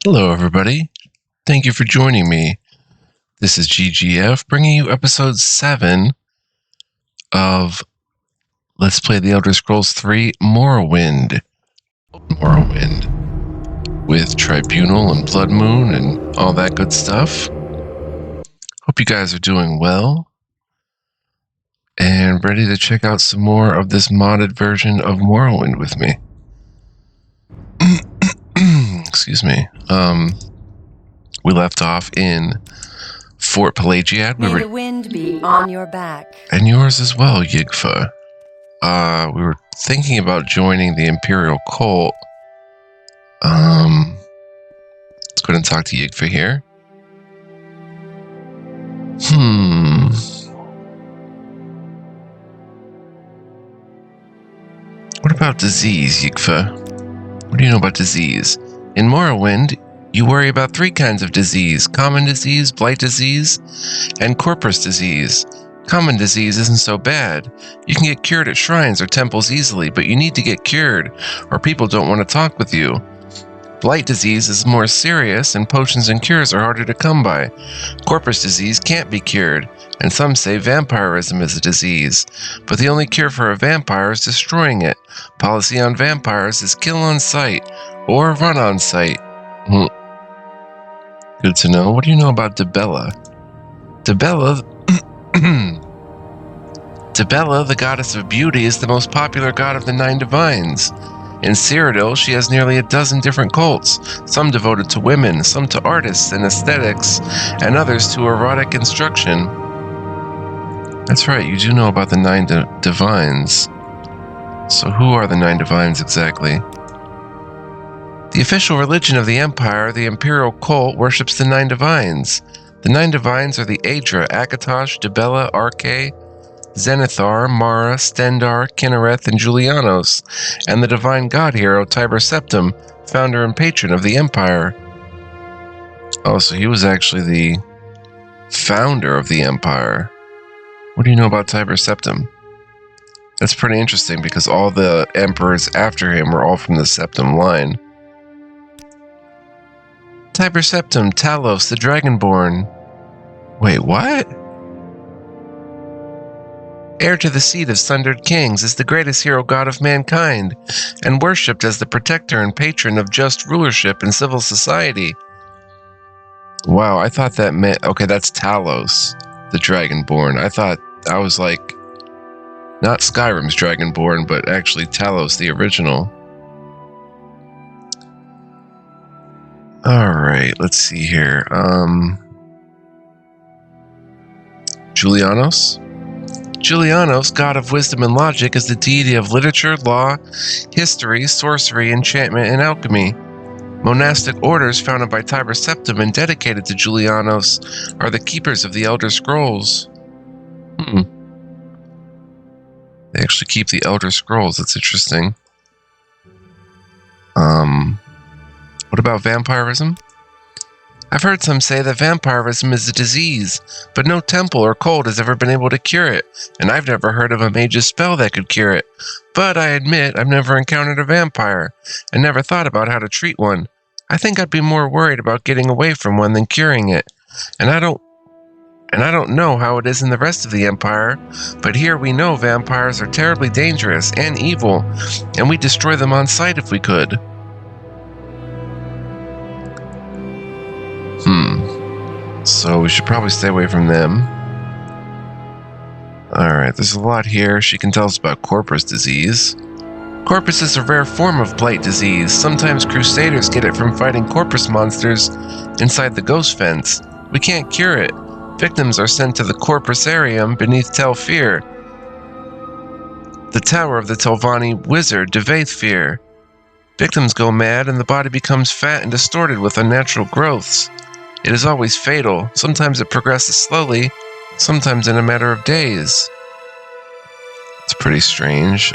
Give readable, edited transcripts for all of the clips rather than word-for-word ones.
Hello, everybody. Thank you for joining me. This is GGF, bringing you episode 7 of Let's Play The Elder Scrolls 3 Morrowind. With Tribunal and Blood Moon and all that good stuff. Hope you guys are doing well and ready to check out some more of this modded version of Morrowind with me. Excuse me. We left off in Fort Pelagiad. May the wind be on your back. And yours as well, Ygfa. We were thinking about joining the Imperial Cult. Let's go ahead and talk to Ygfa here. What about disease, Ygfa? What do you know about disease? In Morrowind, you worry about 3 kinds of disease: common disease, blight disease, and corpus disease. Common disease isn't so bad. You can get cured at shrines or temples easily, but you need to get cured, or people don't want to talk with you. Blight disease is more serious, and potions and cures are harder to come by. Corpus disease can't be cured, and some say vampirism is a disease. But the only cure for a vampire is destroying it. Policy on vampires is kill on sight, or run on sight. Good to know. What do you know about Dibella? Dibella, the goddess of beauty, is the most popular god of the 9 divines. In Cyrodiil, she has nearly a dozen different cults, some devoted to women, some to artists and aesthetics, and others to erotic instruction. That's right, you do know about the 9 divines. So who are the 9 divines exactly? The official religion of the Empire, the Imperial Cult, worships the 9 divines. The 9 divines are the Aedra, Akatosh, Dibella, Arche, Zenithar, Mara, Stendar, Kinnereth, and Julianos, and the divine god hero Tiber Septim, founder and patron of the Empire. Oh, so he was actually the founder of the Empire. What do you know about Tiber Septim? That's pretty interesting because all the emperors after him were all from the Septim line. Tiber Septim, Talos, the Dragonborn. Wait, what? Heir to the seat of Sundered Kings, is the greatest hero god of mankind, and worshipped as the protector and patron of just rulership and civil society. Wow, I thought that meant... Okay, that's Talos, the Dragonborn. I was like... Not Skyrim's Dragonborn, but actually Talos, the original. Alright, let's see here. Julianos? Julianos, god of wisdom and logic, is the deity of literature, law, history, sorcery, enchantment, and alchemy. Monastic orders founded by Tiber Septim and dedicated to Julianos are the keepers of the Elder Scrolls. They actually keep the Elder Scrolls. That's interesting. What about vampirism? I've heard some say that vampirism is a disease, but no temple or cult has ever been able to cure it, and I've never heard of a mage's spell that could cure it. But I admit I've never encountered a vampire, and never thought about how to treat one. I think I'd be more worried about getting away from one than curing it. And I don't know how it is in the rest of the Empire, but here we know vampires are terribly dangerous and evil, and we'd destroy them on sight if we could. So we should probably stay away from them. Alright, there's a lot here. She can tell us about corpus disease. Corpus is a rare form of blight disease. Sometimes crusaders get it from fighting corpus monsters inside the ghost fence. We can't cure it. Victims are sent to the Corpusarium beneath Tel Fir, the tower of the Telvanni wizard Devathfir. Victims go mad and the body becomes fat and distorted with unnatural growths. It is always fatal. Sometimes it progresses slowly, sometimes in a matter of days. It's pretty strange.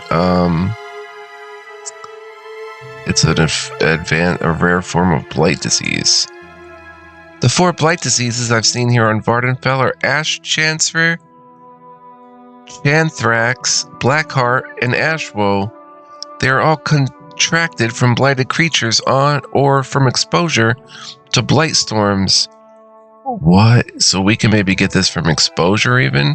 It's a rare form of blight disease. The 4 blight diseases I've seen here on Vardenfell are Ash Chancer, Chanthrax, Blackheart, and Ashwoe. They are all attracted from blighted creatures on or from exposure to blight storms. What? So we can maybe get this from exposure even?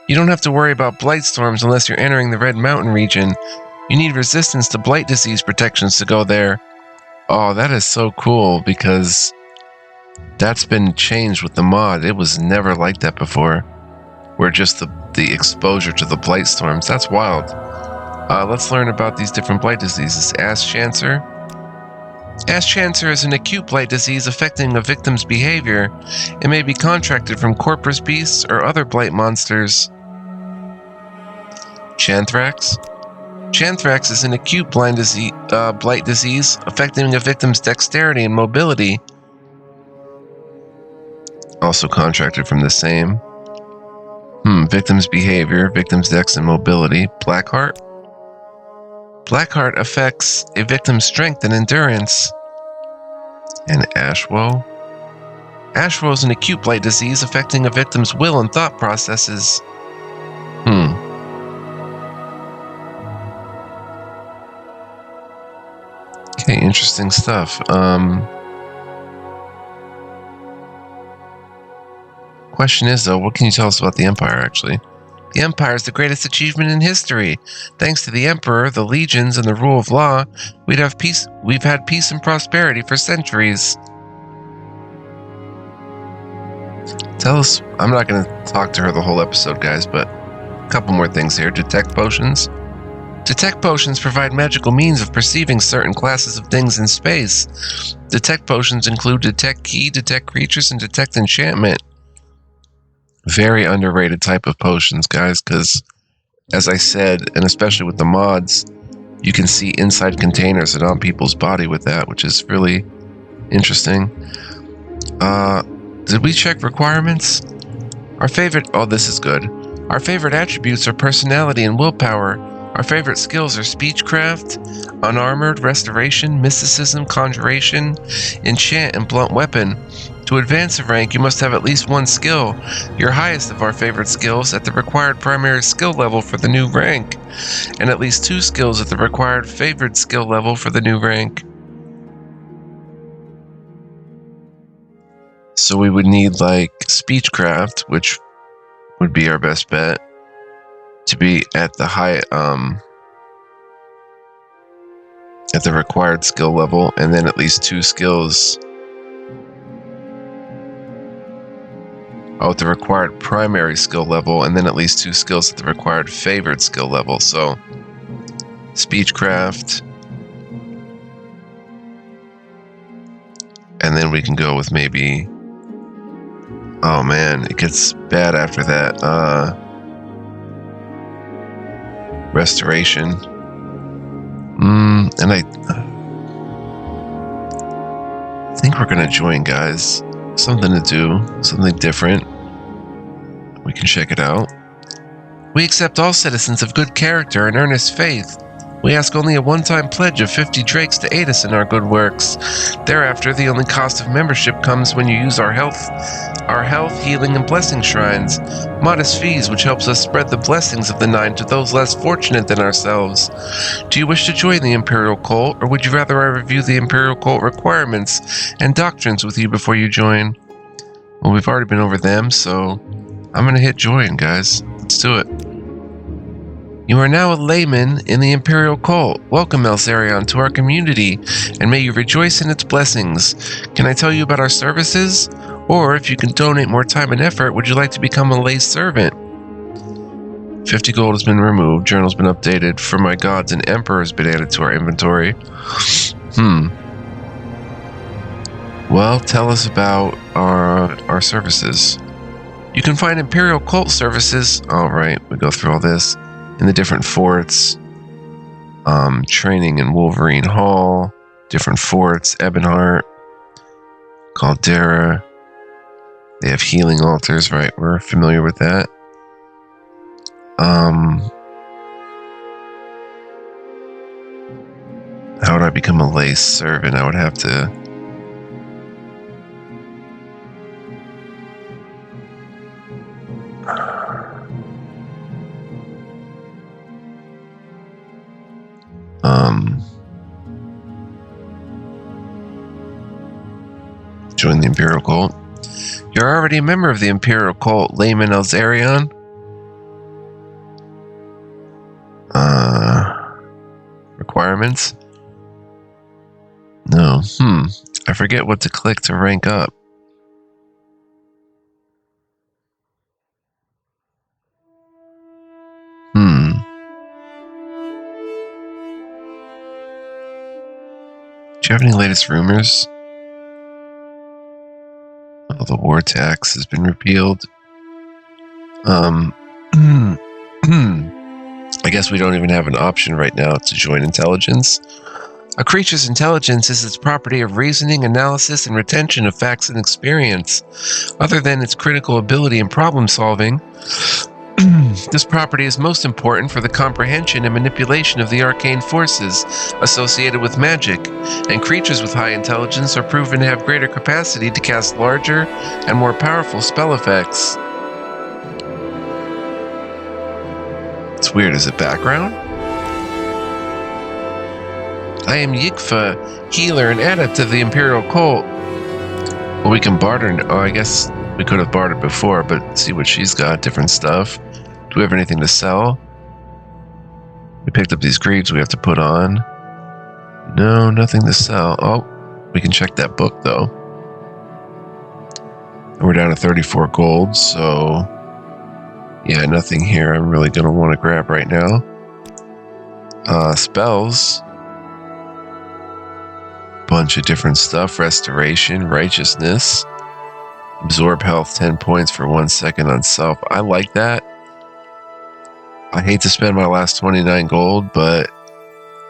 You don't have to worry about blight storms unless you're entering the Red Mountain region. You need resistance to blight disease protections to go there. Oh, that is so cool because that's been changed with the mod. It was never like that before. Where just the exposure to the blight storms. That's wild. Let's learn about these different blight diseases. Ash Chancer. Ash Chancer is an acute blight disease affecting a victim's behavior. It may be contracted from corpus beasts or other blight monsters. Chanthrax. Chanthrax is an acute blight disease affecting a victim's dexterity and mobility. Also contracted from the same. Victim's behavior, victim's dex and mobility. Blackheart. Blackheart affects a victim's strength and endurance. And Ashwoe. Ashwoe is an acute blight disease affecting a victim's will and thought processes. Okay, interesting stuff. Question is, though, what can you tell us about the Empire, actually? The Empire is the greatest achievement in history. Thanks to the Emperor, the legions, and the rule of law, we've had peace and prosperity for centuries. Tell us, I'm not going to talk to her the whole episode, guys, but a couple more things here. Detect potions. Detect potions provide magical means of perceiving certain classes of things in space. Detect potions include detect key, detect creatures, and detect enchantment. Very underrated type of potions, guys, because as I said, and especially with the mods, you can see inside containers and on people's body with that, which is really interesting. Did we check requirements? This is good. Our favorite attributes are personality and willpower. Our favorite skills are speechcraft, unarmored, restoration, mysticism, conjuration, enchant, and blunt weapon. To advance a rank, you must have at least one skill, your highest of our favorite skills, at the required primary skill level for the new rank, and at least 2 skills at the required favored skill level for the new rank. So we would need, like, speechcraft, which would be our best bet, to be at the at the required skill level, and then at least 2 skills at the required primary skill level, and then at least 2 skills at the required favored skill level. So speechcraft, and then we can go with maybe, oh man, it gets bad after that, restoration. And I think we're gonna join, guys. Something to do, something different. We can check it out. We accept all citizens of good character and earnest faith. We ask only a one-time pledge of 50 drakes to aid us in our good works. Thereafter, the only cost of membership comes when you use our health, healing, and blessing shrines. Modest fees which helps us spread the blessings of the 9 to those less fortunate than ourselves. Do you wish to join the Imperial Cult, or would you rather I review the Imperial Cult requirements and doctrines with you before you join? Well, we've already been over them, so I'm going to hit join, guys. Let's do it. You are now a layman in the Imperial Cult. Welcome, Elsarion, to our community, and may you rejoice in its blessings. Can I tell you about our services? Or, if you can donate more time and effort, would you like to become a lay servant? 50 gold has been removed, journal's been updated, For My Gods and Emperor has been added to our inventory. Well, tell us about our services. You can find Imperial Cult services, alright, we go through all this, in the different forts, training in Wolverine Hall, different forts, Ebonheart, Caldera. They have healing altars, right? We're familiar with that. How would I become a lay servant? I would have to... join the Imperial Cult. You're already a member of the Imperial Cult, Layman Elzarion. Requirements? No. I forget what to click to rank up. Do you have any latest rumors? Oh, the war tax has been repealed. I guess we don't even have an option right now to join intelligence. A creature's intelligence is its property of reasoning, analysis, and retention of facts and experience. Other than its critical ability in problem solving, this property is most important for the comprehension and manipulation of the arcane forces associated with magic, and creatures with high intelligence are proven to have greater capacity to cast larger and more powerful spell effects. It's weird. Is it background? I am Ygfa, healer and adept of the Imperial Cult. Well, we can barter. Oh, I guess we could have bartered before, but see what she's got. Different stuff. Do we have anything to sell? We picked up these greaves we have to put on. No, nothing to sell. Oh, we can check that book, though. We're down to 34 gold, so... yeah, nothing here I'm really going to want to grab right now. Spells. Bunch of different stuff. Restoration, righteousness. Absorb health 10 points for 1 second on self. I like that. I hate to spend my last 29 gold, but...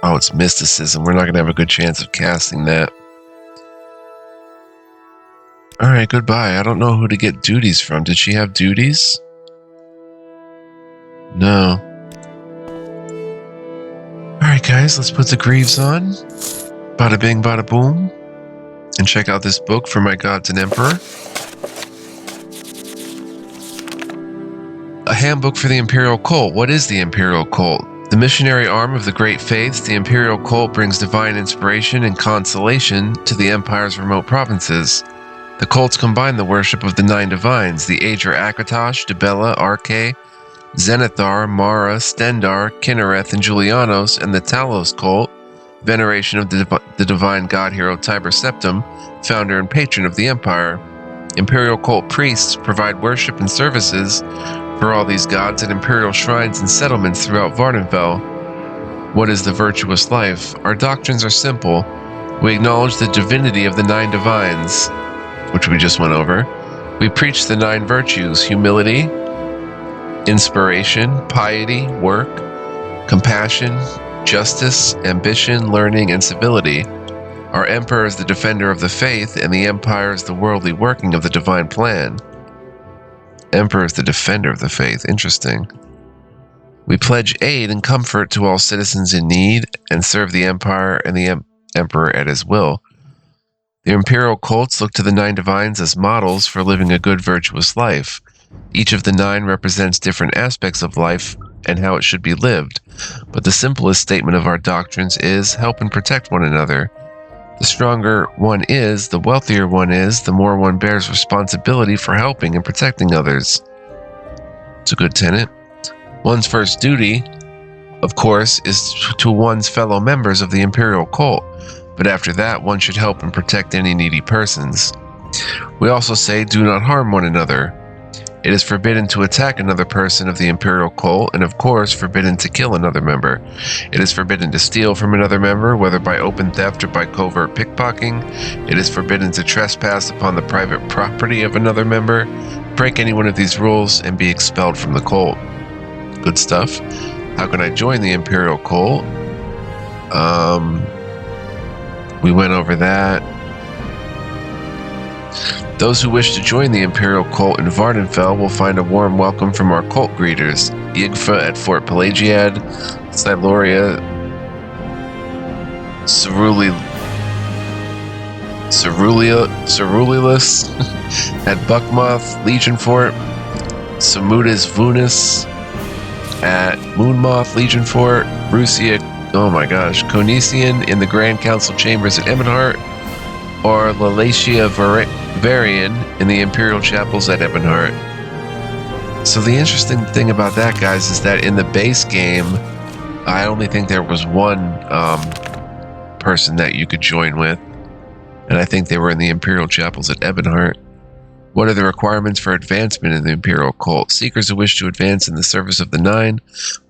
oh, it's mysticism. We're not going to have a good chance of casting that. Alright, goodbye. I don't know who to get duties from. Did she have duties? No. Alright guys, let's put the greaves on. Bada bing, bada boom. And check out this book for my gods and emperor. A handbook for the Imperial Cult. What is the Imperial Cult? The missionary arm of the Great Faiths, the Imperial Cult brings divine inspiration and consolation to the Empire's remote provinces. The cults combine the worship of the 9 divines, the Aegir Akatosh, Dibella, Arche, Zenithar, Mara, Stendar, Kinnereth, and Julianos, and the Talos cult, veneration of the divine god hero Tiber Septim, founder and patron of the Empire. Imperial cult priests provide worship and services for all these gods at imperial shrines and settlements throughout Vardenfell. What is the virtuous life? Our doctrines are simple. We acknowledge the divinity of the 9 divines, which we just went over. We preach the 9 virtues: humility, inspiration, piety, work, compassion, justice, ambition, learning, and civility. Our emperor is the defender of the faith, and the empire is the worldly working of the divine plan. Emperor is the defender of the faith. Interesting. We pledge aid and comfort to all citizens in need, and serve the empire and the emperor at his will. The imperial cults look to the 9 divines as models for living a good, virtuous life. Each of the 9 represents different aspects of life and how it should be lived, but the simplest statement of our doctrines is help and protect one another. The stronger one is, the wealthier one is, the more one bears responsibility for helping and protecting others. It's a good tenet. One's first duty, of course, is to one's fellow members of the Imperial Cult, but after that, one should help and protect any needy persons. We also say, do not harm one another. It is forbidden to attack another person of the Imperial Cult, and of course, forbidden to kill another member. It is forbidden to steal from another member, whether by open theft or by covert pickpocketing. It is forbidden to trespass upon the private property of another member, break any one of these rules, and be expelled from the cult. Good stuff. How can I join the Imperial Cult? We went over that. Those who wish to join the Imperial Cult in Vardenfell will find a warm welcome from our cult greeters. Ygfa at Fort Pelagiad, Siloria, Cerulilus at Buckmoth Legion Fort, Samudas Vunis at Moonmoth Legion Fort, Rusia, oh my gosh, Conesian in the Grand Council Chambers at Emmenhart, or Lalatia Varian in the Imperial Chapels at Ebonheart. So the interesting thing about that, guys, is that in the base game, I only think there was one person that you could join with, and I think they were in the Imperial Chapels at Ebonheart. What are the requirements for advancement in the Imperial Cult? Seekers who wish to advance in the service of the Nine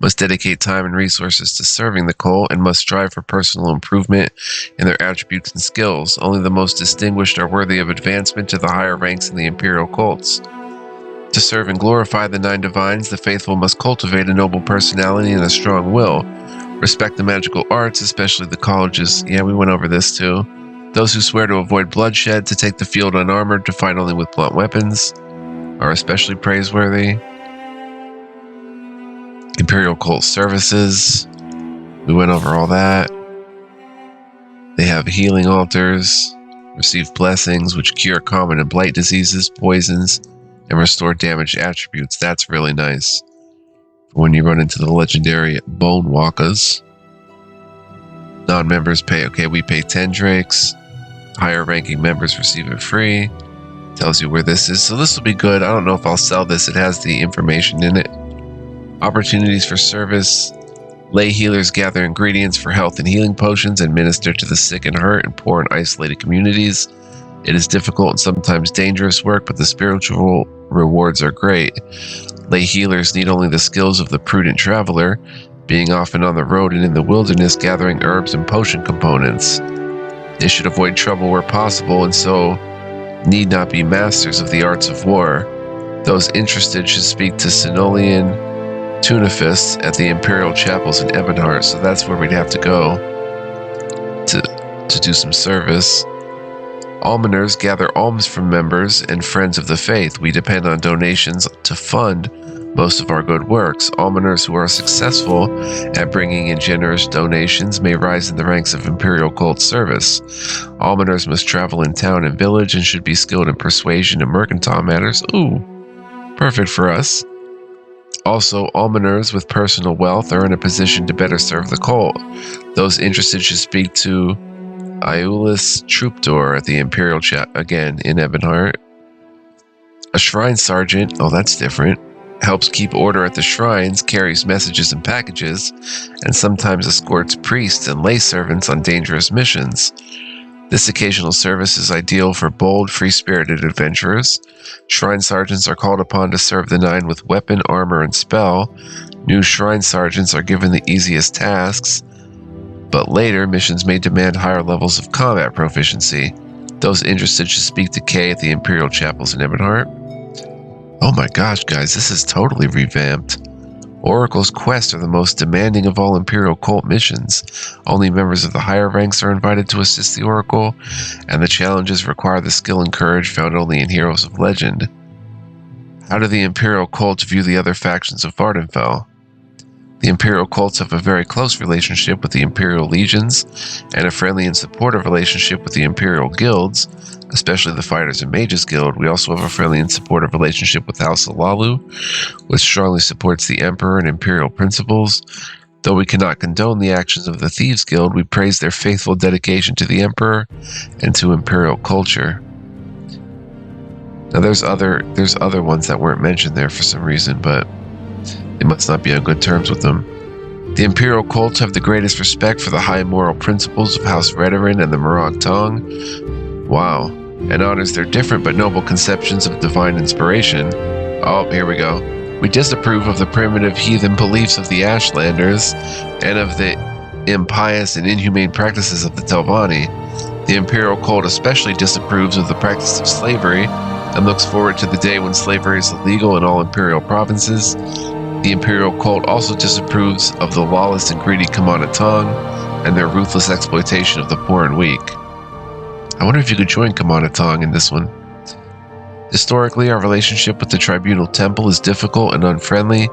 must dedicate time and resources to serving the cult and must strive for personal improvement in their attributes and skills. Only the most distinguished are worthy of advancement to the higher ranks in the Imperial cults. To serve and glorify the Nine Divines, the faithful must cultivate a noble personality and a strong will. Respect the magical arts, especially the colleges. Yeah, we went over this too. Those who swear to avoid bloodshed, to take the field unarmored, to fight only with blunt weapons, are especially praiseworthy. Imperial Cult services. We went over all that. They have healing altars, receive blessings which cure common and blight diseases, poisons, and restore damaged attributes. That's really nice. When you run into the legendary Bone Walkers. Non-members pay, okay, we pay 10 drakes. Higher ranking members receive it free. Tells you where this is. So this will be good. I don't know if I'll sell this. It has the information in it. Opportunities for service. Lay healers gather ingredients for health and healing potions and minister to the sick and hurt in poor and isolated communities. It is difficult and sometimes dangerous work, but the spiritual rewards are great. Lay healers need only the skills of the prudent traveler, being often on the road and in the wilderness gathering herbs and potion components. They should avoid trouble where possible and so need not be masters of the arts of war. Those interested should speak to Sinolian Tunifists at the Imperial Chapels in Ebonheart, so that's where we'd have to go to do some service. Almoners gather alms from members and friends of the faith. We depend on donations to fund most of our good works. Almoners who are successful at bringing in generous donations may rise in the ranks of Imperial Cult service. Almoners must travel in town and village and should be skilled in persuasion and mercantile matters. Ooh, perfect for us. Also, almoners with personal wealth are in a position to better serve the cult. Those interested should speak to Iulis Troubadour at the Imperial again in Ebonheart. A shrine sergeant, oh that's different, helps keep order at the shrines, carries messages and packages, and sometimes escorts priests and lay servants on dangerous missions. This occasional service is ideal for bold, free-spirited adventurers. Shrine sergeants are called upon to serve the Nine with weapon, armor, and spell. New shrine sergeants are given the easiest tasks, but later missions may demand higher levels of combat proficiency. Those interested should speak to Kay at the Imperial Chapels in Ebonheart. Oh my gosh, guys, this is totally revamped. Oracle's quests are the most demanding of all Imperial Cult missions. Only members of the higher ranks are invited to assist the Oracle, and the challenges require the skill and courage found only in Heroes of Legend. How do the Imperial Cults view the other factions of Vardenfell? The Imperial Cults have a very close relationship with the Imperial Legions, and a friendly and supportive relationship with the Imperial Guilds, especially the Fighters and Mages Guild. We also have a friendly and supportive relationship with House Alalu, which strongly supports the Emperor and Imperial principles. Though we cannot condone the actions of the Thieves Guild, we praise their faithful dedication to the Emperor and to Imperial culture. Now there's other ones that weren't mentioned there for some reason, but they must not be on good terms with them. The Imperial cults have the greatest respect for the high moral principles of House Redoran and the Morag Tong. Wow. And honors their different but noble conceptions of divine inspiration. Oh, here we go. We disapprove of the primitive heathen beliefs of the Ashlanders and of the impious and inhumane practices of the Telvanni. The Imperial cult especially disapproves of the practice of slavery and looks forward to the day when slavery is illegal in all Imperial provinces. The Imperial cult also disapproves of the lawless and greedy Kamana Tong and their ruthless exploitation of the poor and weak. I wonder if you could join Kamana Tong in this one. Historically, our relationship with the Tribunal Temple is difficult and unfriendly.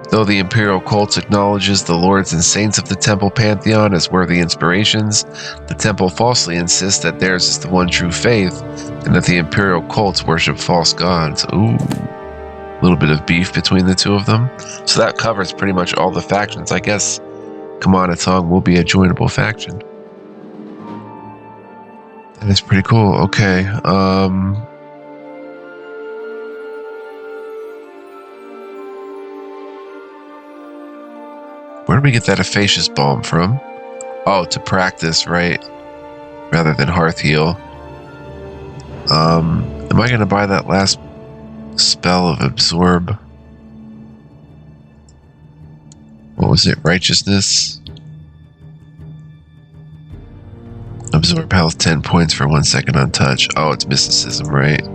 Though the Imperial Cult acknowledges the lords and saints of the Temple Pantheon as worthy inspirations, the Temple falsely insists that theirs is the one true faith, and that the Imperial Cults worship false gods. Ooh. A little bit of beef between the two of them. So that covers pretty much all the factions. I guess Kamana Tong will be a joinable faction. That is pretty cool. Okay. Where did we get that Aphasis Balm from? Oh, to practice, right? Rather than Hearth Heal. Am I going to buy that last spell of Absorb? What was it? Righteousness? Absorb health 10 points for 1 second on touch. Oh, it's mysticism, right?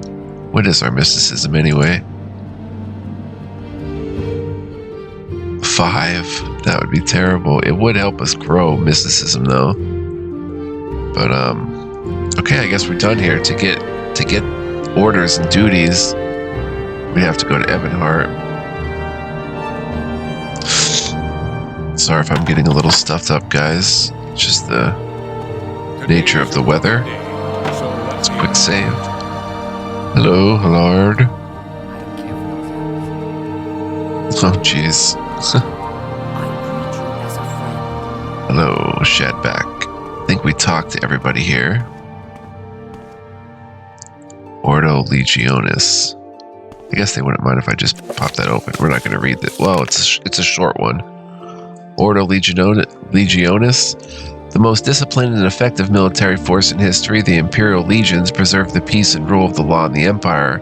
What is our mysticism anyway? 5. That would be terrible. It would help us grow mysticism though. But okay, I guess we're done here. To get orders and duties, we have to go to Ebonheart. Sorry if I'm getting a little stuffed up, guys. It's just the nature of the weather. It's a quick save. Hello, Hillard. Oh, jeez. Hello, Shadback. I think we talked to everybody here. Ordo Legionis. I guess they wouldn't mind if I just pop that open. We're not going to read that. Well, it's a short one. Ordo Legionis. The most disciplined and effective military force in history, the Imperial Legions preserve the peace and rule of the law in the Empire.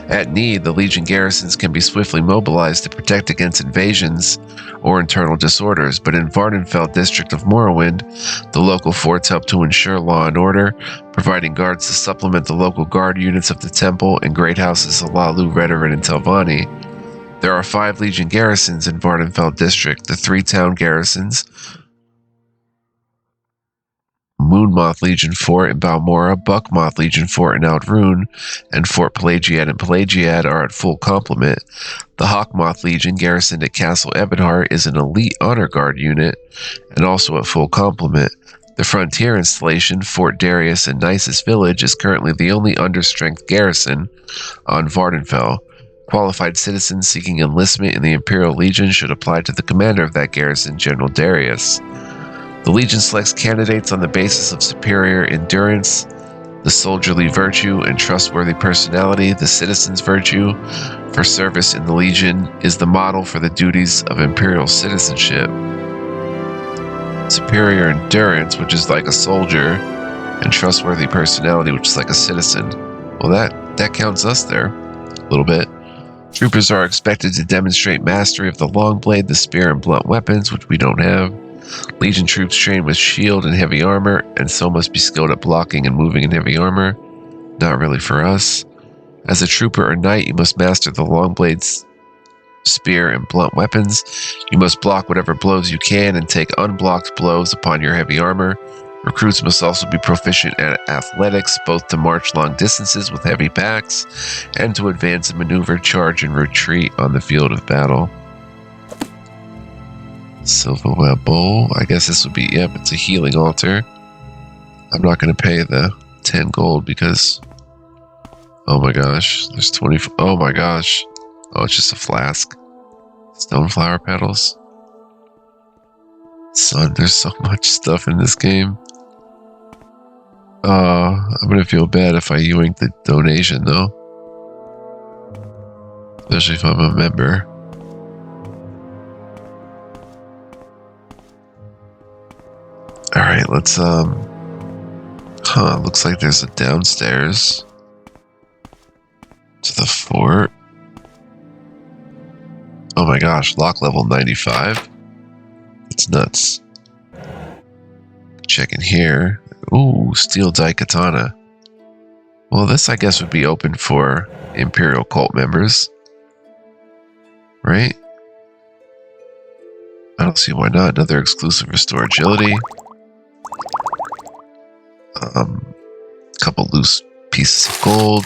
At need, the Legion garrisons can be swiftly mobilized to protect against invasions or internal disorders, but in Vardenfell district of Morrowind, the local forts help to ensure law and order, providing guards to supplement the local guard units of the Temple and Great Houses of Lalu, Redoran, and Telvanni. There are 5 Legion garrisons in Vardenfell district, the 3 town garrisons, Moonmoth Legion Fort in Balmora, Buckmoth Legion Fort in Aldrune, and Fort Pelagiad and Pelagiad are at full complement. The Hawkmoth Legion garrisoned at Castle Ebonheart is an elite honor guard unit and also at full complement. The frontier installation, Fort Darius and Nisus Village, is currently the only understrength garrison on Vardenfell. Qualified citizens seeking enlistment in the Imperial Legion should apply to the commander of that garrison, General Darius. The Legion selects candidates on the basis of superior endurance, the soldierly virtue, and trustworthy personality. The citizen's virtue for service in the Legion is the model for the duties of Imperial citizenship. Superior endurance, which is like a soldier, and trustworthy personality, which is like a citizen. Well, that counts us there a little bit. Troopers are expected to demonstrate mastery of the long blade, the spear, and blunt weapons, which we don't have. Legion troops train with shield and heavy armor, and so must be skilled at blocking and moving in heavy armor. Not really for us. As a trooper or knight, you must master the long blades, spear, and blunt weapons. You must block whatever blows you can and take unblocked blows upon your heavy armor. Recruits must also be proficient at athletics, both to march long distances with heavy packs and to advance and maneuver, charge, and retreat on the field of battle. Silverware Bowl. I guess this would be, yep, it's a healing altar. I'm not going to pay the 10 gold because, oh my gosh, there's 20, oh my gosh. Oh, it's just a flask. Stoneflower petals. Son, there's so much stuff in this game. I'm going to feel bad if I yoink the donation though. Especially if I'm a member. Alright, let's, looks like there's a downstairs to the fort. Oh my gosh, lock level 95. It's nuts. Check in here. Ooh, steel daikatana. Well, this I guess would be open for Imperial Cult members. Right? I don't see why not. Another exclusive restore agility. Couple loose pieces of gold.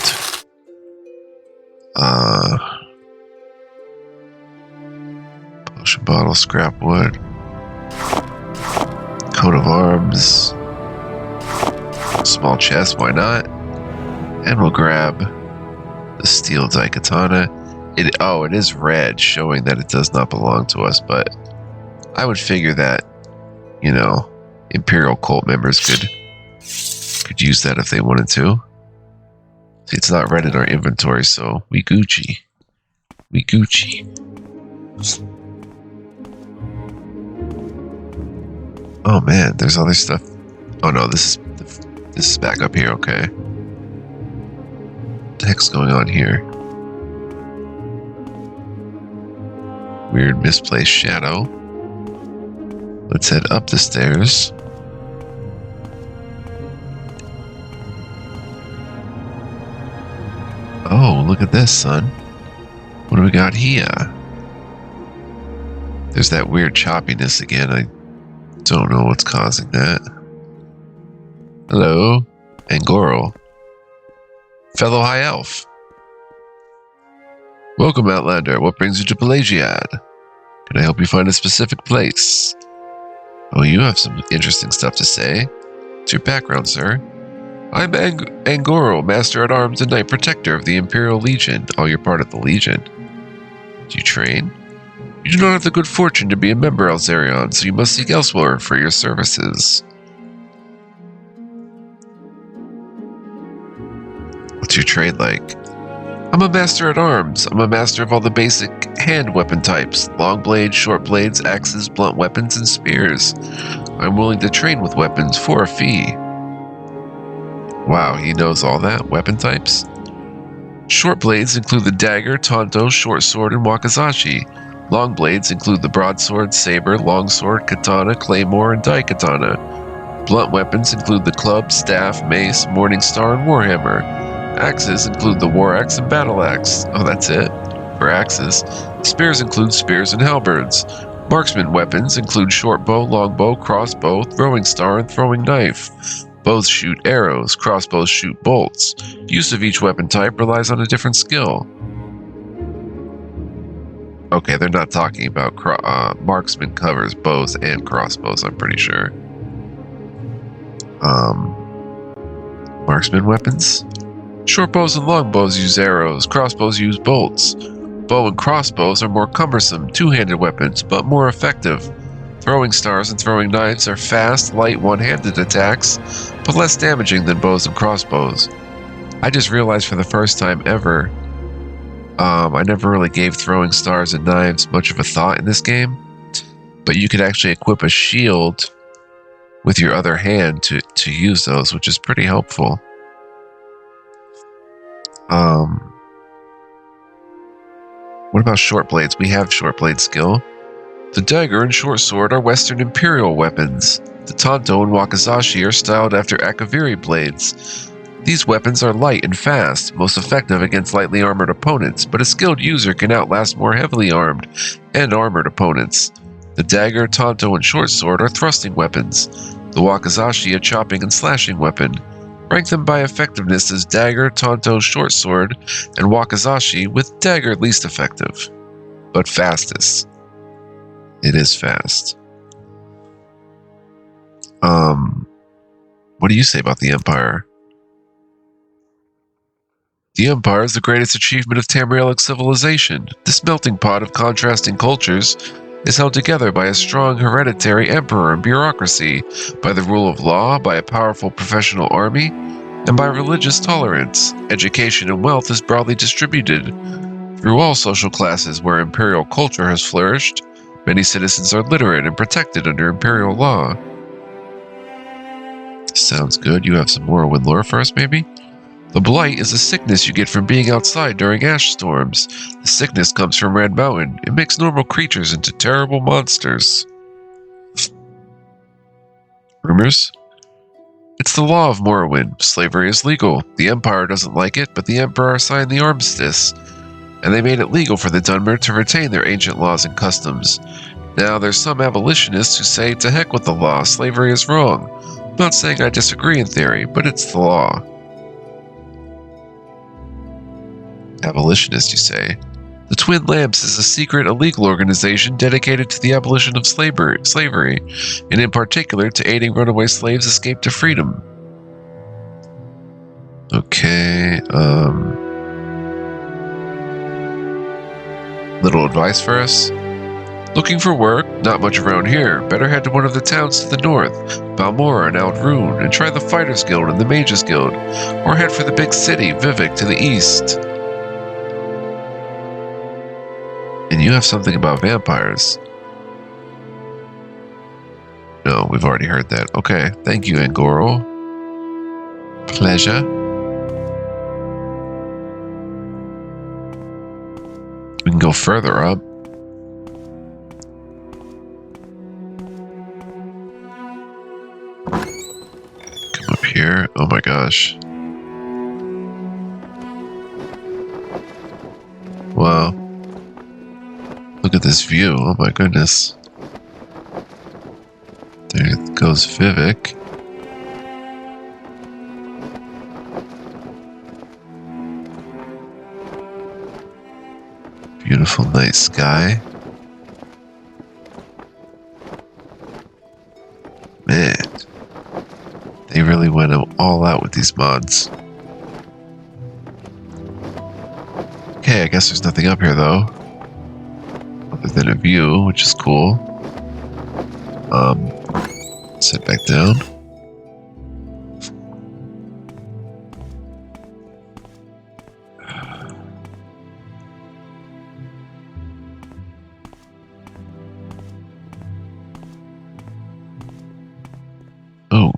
Potion bottle, scrap wood. Coat of arms. Small chest, why not? And we'll grab the steel daikatana. It is red, showing that it does not belong to us, but I would figure that, Imperial Cult members could Could use that if they wanted to. See, it's not red in our inventory, so we Gucci. We Gucci. Oh man, there's other stuff. Oh no, this is back up here, okay. What the heck's going on here? Weird misplaced shadow. Let's head up the stairs. Oh, look at this, son. What do we got here? There's that weird choppiness again. I don't know what's causing that. Hello, Angoro. Fellow High Elf. Welcome, Outlander. What brings you to Pelagiad? Can I help you find a specific place? Oh, you have some interesting stuff to say. What's your background, sir? I'm Angoro, Master-at-Arms and Knight Protector of the Imperial Legion. Oh, you're part of the Legion. Do you train? You do not have the good fortune to be a member, Alzarion, so you must seek elsewhere for your services. What's your trade like? I'm a Master-at-Arms. I'm a master of all the basic hand weapon types. Long blades, short blades, axes, blunt weapons, and spears. I'm willing to train with weapons for a fee. Wow, he knows all that? Weapon types? Short blades include the dagger, tanto, short sword, and wakizashi. Long blades include the broadsword, saber, longsword, katana, claymore, and daikatana. Blunt weapons include the club, staff, mace, morning star, and warhammer. Axes include the war axe and battle axe. Oh, that's it for axes. Spears include spears and halberds. Marksman weapons include short bow, longbow, crossbow, throwing star, and throwing knife. Bows shoot arrows, crossbows shoot bolts. Use of each weapon type relies on a different skill. Okay, they're not talking about marksman covers bows and crossbows, I'm pretty sure. Marksman weapons? Short bows and long bows use arrows, crossbows use bolts. Bow and crossbows are more cumbersome, two-handed weapons, but more effective. Throwing stars and throwing knives are fast, light, one-handed attacks, but less damaging than bows and crossbows. I just realized for the first time ever, I never really gave throwing stars and knives much of a thought in this game, but you could actually equip a shield with your other hand to use those, which is pretty helpful. What about short blades? We have short blade skill. The dagger and short sword are Western Imperial weapons. The tanto and wakizashi are styled after akaviri blades. These weapons are light and fast, most effective against lightly armored opponents, but a skilled user can outlast more heavily armed and armored opponents. The dagger, tanto, and short sword are thrusting weapons. The wakizashi a chopping and slashing weapon. Rank them by effectiveness as dagger, tanto, short sword, and wakizashi, with dagger least effective, but fastest. It is fast. What do you say about the Empire? The Empire is the greatest achievement of Tamrielic civilization. This melting pot of contrasting cultures is held together by a strong hereditary emperor and bureaucracy, by the rule of law, by a powerful professional army, and by religious tolerance. Education and wealth is broadly distributed through all social classes where imperial culture has flourished. Many citizens are literate and protected under imperial law. Sounds good. You have some Morrowind lore for us, maybe? The blight is a sickness you get from being outside during ash storms. The sickness comes from Red Mountain. It makes normal creatures into terrible monsters. Rumors? It's the law of Morrowind. Slavery is legal. The Empire doesn't like it, but the Emperor signed the armistice, and they made it legal for the Dunmer to retain their ancient laws and customs. Now, there's some abolitionists who say, to heck with the law, slavery is wrong. I'm not saying I disagree in theory, but it's the law. Abolitionist, you say? The Twin Lamps is a secret, illegal organization dedicated to the abolition of slavery, and in particular to aiding runaway slaves escape to freedom. Okay, little advice for us? Looking for work? Not much around here. Better head to one of the towns to the north, Balmora and Aldrune, and try the Fighters Guild and the Mages Guild. Or head for the big city, Vivek, to the east. And you have something about vampires. No, we've already heard that. Okay, thank you, Angoro. Pleasure. We can go further up. Come up here. Oh my gosh. Wow. Look at this view. Oh my goodness. There goes Vivek. Beautiful night sky. Man, they really went all out with these mods. Okay, I guess there's nothing up here though, other than a view, which is cool. Sit back down. Oh.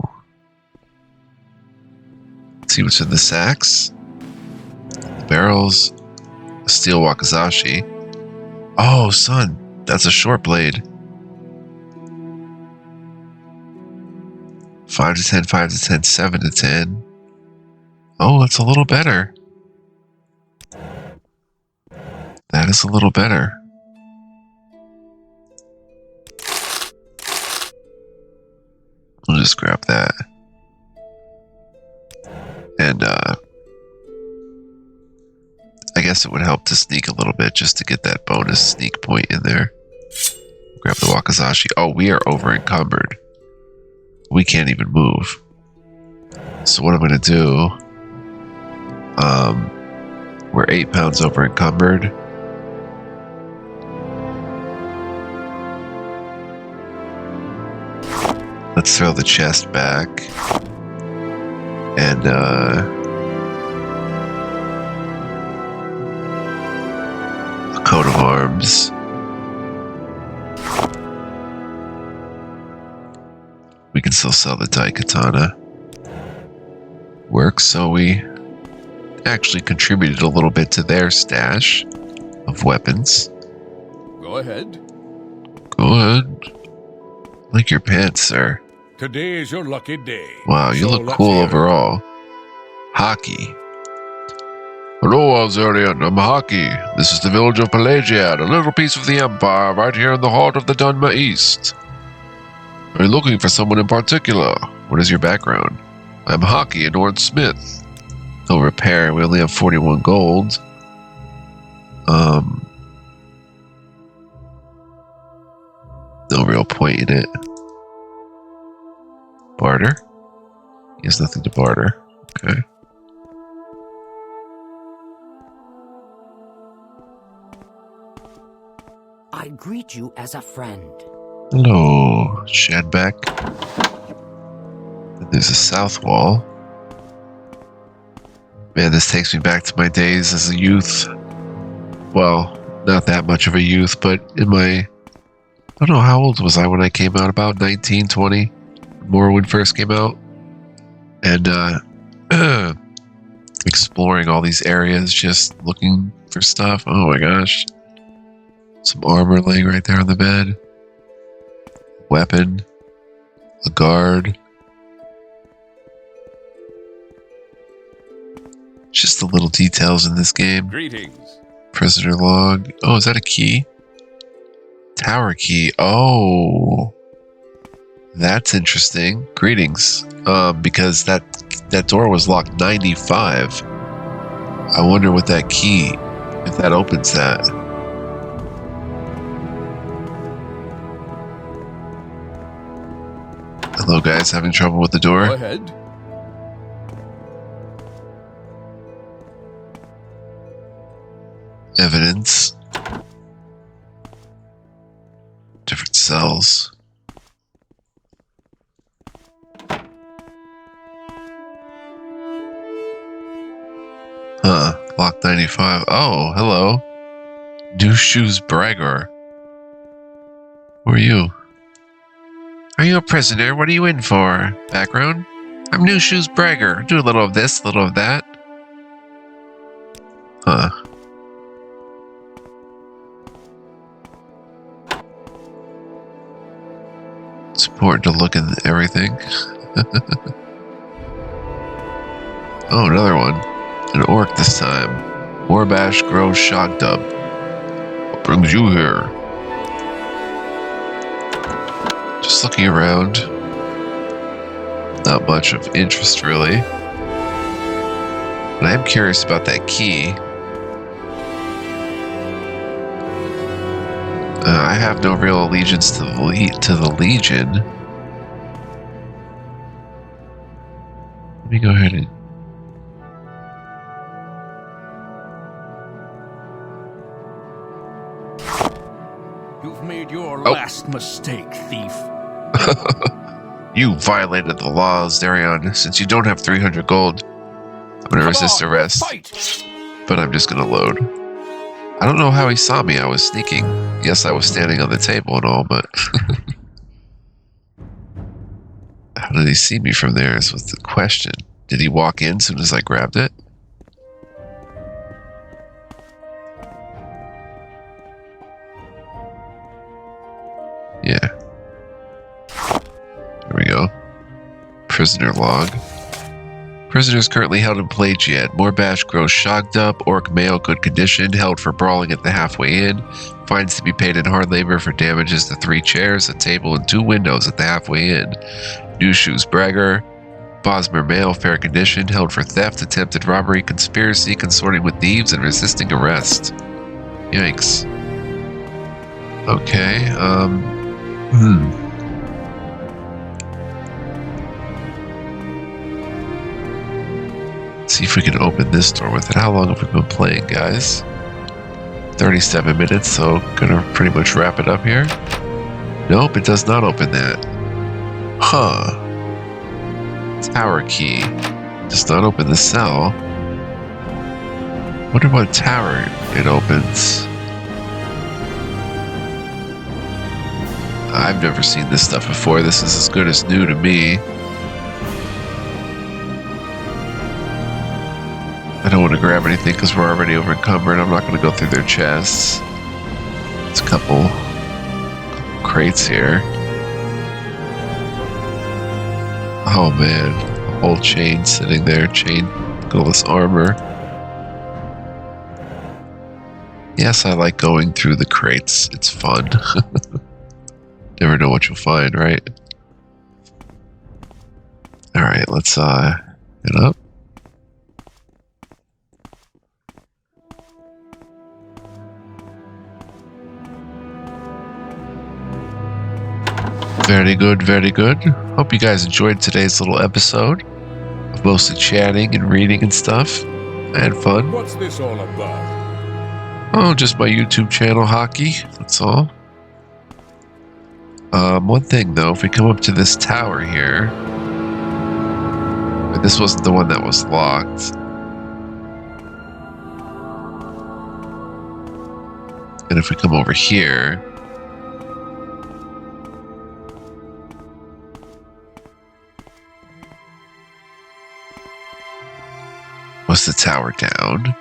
Let's see what's in the sacks. The barrels. A steel wakizashi. Oh, son. That's a short blade. 5 to 10, 5 to 10, 7 to 10. Oh, that's a little better. That is a little better. We'll just grab that. And, I guess it would help to sneak a little bit just to get that bonus sneak point in there. Grab the wakizashi. Oh, we are over encumbered. We can't even move. So what I'm going to do, we're 8 pounds over encumbered. Let's throw the chest back. And, a coat of arms. We can still sell the Dai Katana. Works, so we actually contributed a little bit to their stash of weapons. Go ahead. Go ahead. Like your pants, sir. Today is your lucky day. Wow, you So look let's cool hear it. overall. Hockey. Hello, Alzarian. I'm Hockey. This is the village of Pelagiad, a little piece of the Empire right here in the heart of the Dunma East. Are you looking for someone in particular? What is your background? I'm Hockey, an orange smith. No repair. We only have 41 gold. No real point in it. Barter? He has nothing to barter. Okay. I greet you as a friend. Hello, Shadback. There's a south wall. Man, this takes me back to my days as a youth. Well, not that much of a youth, but in my... I don't know, how old was I when I came out? About 19, 20? Morrowind first came out. And, exploring all these areas, just looking for stuff. Oh my gosh. Some armor laying right there on the bed. Weapon. A guard. Just the little details in this game. Greetings. Prisoner log. Oh, is that a key? Tower key. Oh. That's interesting. Greetings. Because that door was locked 95. I wonder what that key, if that opens that. Hello, guys. Having trouble with the door? Go ahead. Evidence. cells. Huh. Block 95. Oh, hello. New Shoes Bragger. Who are you? Are you a prisoner? What are you in for? Background? I'm New Shoes Bragger. Do a little of this, a little of that. Huh. It's important to look at everything. Oh, another one. An orc this time. Warbash grows shocked up. What brings you here? Just looking around. Not much of interest, really. But I am curious about that key. I have no real allegiance to the Legion. Let me go ahead and... You've made your last mistake, thief. You violated the laws, Darion. Since you don't have 300 gold, I'm going to resist arrest. Fight. But I'm just going to load. I don't know how he saw me. I was sneaking. Yes, I was standing on the table and all, but... How did he see me from there is what's the question. Did he walk in as soon as I grabbed it? Yeah. There we go. Prisoner log. Prisoners currently held in Pelagiad. Morbash grows shocked up. Orc male, good condition. Held for brawling at the halfway inn. Fines to be paid in hard labor for damages to 3 chairs, a table, and 2 windows at the halfway inn. New Shoes Bragger. Bosmer male, fair condition. Held for theft, attempted robbery, conspiracy, consorting with thieves, and resisting arrest. Yikes. Okay, See if we can open this door with it. How long have we been playing, guys? 37 minutes, so gonna pretty much wrap it up here. Nope, it does not open that. Huh. Tower key. Does not open the cell. Wonder what tower it opens. I've never seen this stuff before. This is as good as new to me. I don't want to grab anything because we're already over encumbered. I'm not going to go through their chests. It's a couple crates here. Oh man, a whole chain sitting there, chain goalless armor. Yes, I like going through the crates. It's fun. Never know what you'll find, right? Alright, let's head up. Very good, very good. Hope you guys enjoyed today's little episode of mostly chatting and reading and stuff. I had fun. What's this all about? Oh, just my YouTube channel, Hockey. That's all. One thing though, if we come up to this tower here, but this wasn't the one that was locked. And if we come over here, was the tower down?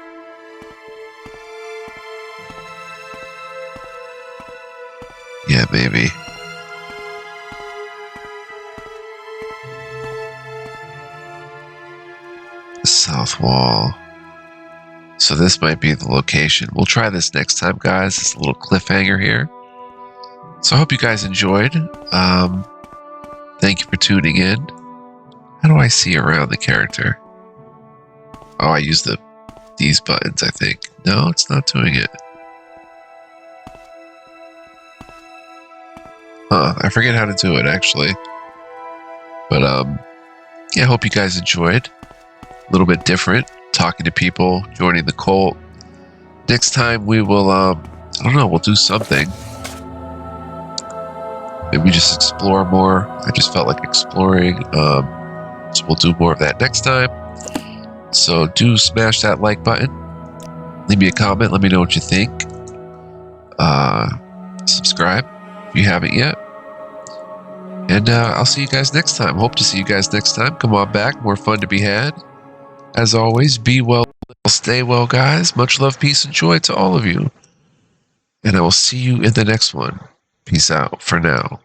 Yeah, maybe. The south wall. So this might be the location. We'll try this next time, guys. It's a little cliffhanger here. So I hope you guys enjoyed. Thank you for tuning in. How do I see around the character? Oh, I use these buttons, I think. No, it's not doing it. Huh, I forget how to do it, actually. But, yeah, I hope you guys enjoyed. A little bit different, talking to people, joining the cult. Next time we will, I don't know, we'll do something. maybe just explore more. I just felt like exploring. So we'll do more of that next time. So do smash that like button. Leave me a comment. Let me know what you think. Subscribe if you haven't yet. And I'll see you guys next time. Hope to see you guys next time. Come on back. More fun to be had. As always, be well, stay well, guys. Much love, peace, and joy to all of you. And I will see you in the next one. Peace out for now.